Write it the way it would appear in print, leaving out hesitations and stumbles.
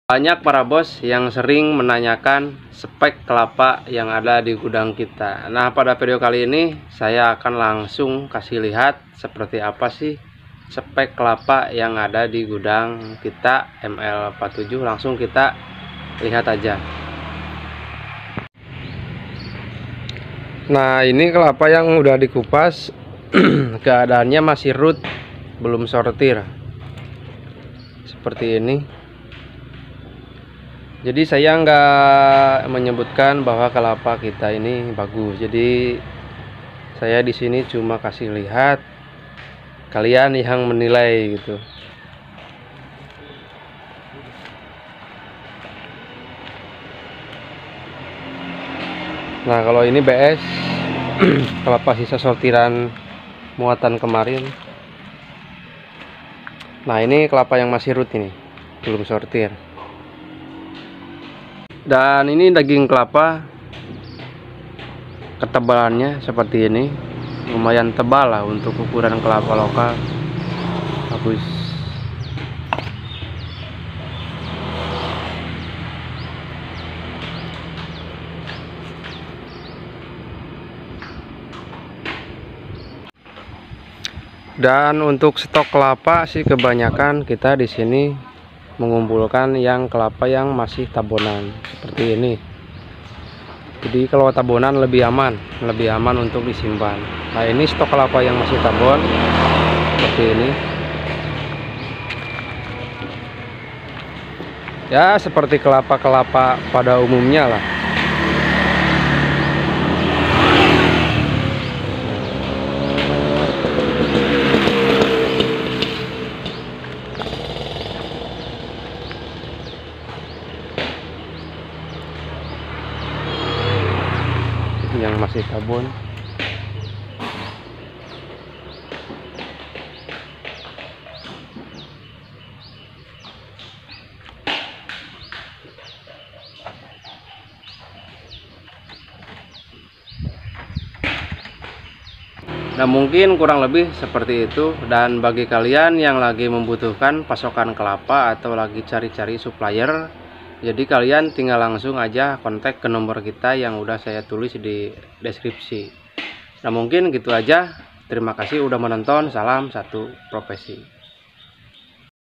Banyak para bos yang sering menanyakan spek kelapa yang ada di gudang kita. Nah, pada video kali ini saya akan langsung kasih lihat seperti apa sih spek kelapa yang ada di gudang kita ML47. Langsung kita lihat aja. Nah, ini kelapa yang udah dikupas. Keadaannya masih root, belum sortir. Seperti ini. Jadi saya nggak menyebutkan bahwa kelapa kita ini bagus. Jadi saya di sini cuma kasih lihat, kalian yang menilai gitu. Nah, kalau ini BS kelapa sisa sortiran muatan kemarin. Nah, ini kelapa yang masih root ini, belum sortir. Dan ini daging kelapa, ketebalannya seperti ini, lumayan tebal lah untuk ukuran kelapa lokal, bagus. Dan untuk stok kelapa sih kebanyakan kita di sini mengumpulkan yang kelapa yang masih tabonan seperti ini. Jadi kalau tabonan lebih aman untuk disimpan. Nah, ini stok kelapa yang masih tabon seperti ini. Ya, seperti kelapa-kelapa pada umumnya lah. Yang masih tabon. Nah, mungkin kurang lebih seperti itu. Dan bagi kalian yang lagi membutuhkan pasokan kelapa atau lagi cari-cari supplier, jadi kalian tinggal langsung aja kontak ke nomor kita yang udah saya tulis di deskripsi. Nah, mungkin gitu aja. Terima kasih udah menonton. Salam satu profesi.